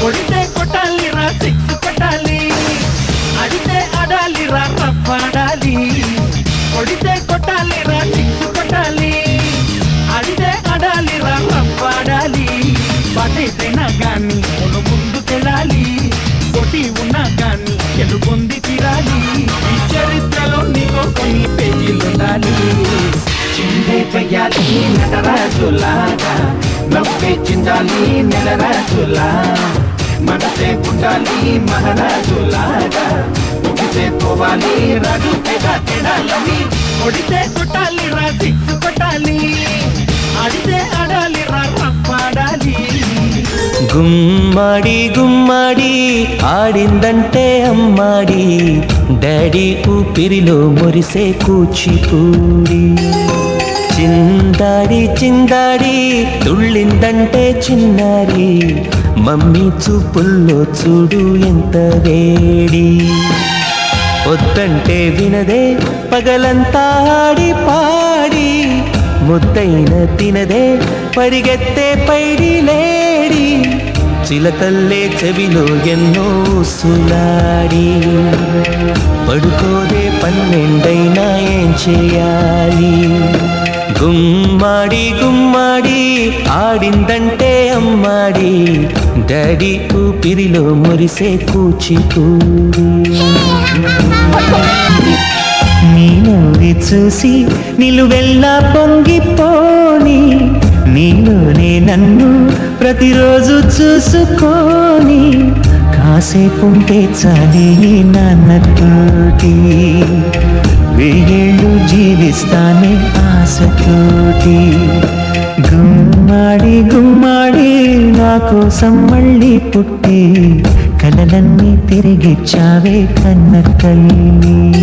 కొడితే కొట్టాలిరా సిక్స్ కొట్టాలి, అడితే ఆడాలిరా రఫ్ ఆడాలి. కొడితే కొట్టాలిరా సిక్స్ కొట్టాలి, అడితే ఆడాలిరా రఫ్ ఆడాలి. బాటైతేనా గాని మును ముందుకెళ్ళాలి, కొట్టి ఉన్నా గాని గెలుపొంది తీరాలి. ఈ చరిత్రలో నీకో కొన్ని పేజీలుండాలి. చిందే చెయ్యాలి నటరాజులాగా, నవ్వే చిందాలి నెలరాజులా. మనసే ఉండాలి మహారాజులాగా, ముగిసే పోవాలి రాజు తెడాలని. కొడితే కొట్టాలి రా సిక్స్ కొట్టాలి, ఆడితే ఆడాలి రా రఫ్ ఆడాలి. గుమ్మడి గుమ్మడి ఆడిందంటే అమ్మాడి, డాడీ ఊపిరిలో మురిసే కూచిపూడి. చిందాడి చిందాడి తుళ్ళిందంటే చిన్నారి, మమ్మీ చూపుల్లో చూడు ఎంత వేడి. వద్దంటే వినదే పగలంతా ఆడి పాడి, ముద్దైన తినదే పరిగెత్తే పైడి లేడి. చిలకల్లే చెవిలో ఎన్నో సులాడి, పడుకోదే పన్నెండైనా ఏం చేయాలి. గుమ్మాడి గుమ్మాడి ఆడిందంటే అమ్మాడి, డాడీ ఊపిరిలో మురిసే కూచిపూడి. నీ నవ్వి చూసి నిలువెల్లా పొంగిపోని, నీలోనే నన్ను ప్రతిరోజు చూసుకోని. కాసేపుంటే చాలి నాన్నతోటి, వెయ్యేళ్ళు జీవిస్తానే ఆశతోటి. గుమ్మాడి గుమ్మాడి నా కోసం మళ్ళీ పుట్టి, కలలన్నీ తిరిగిచ్చావే కన్న తల్లి.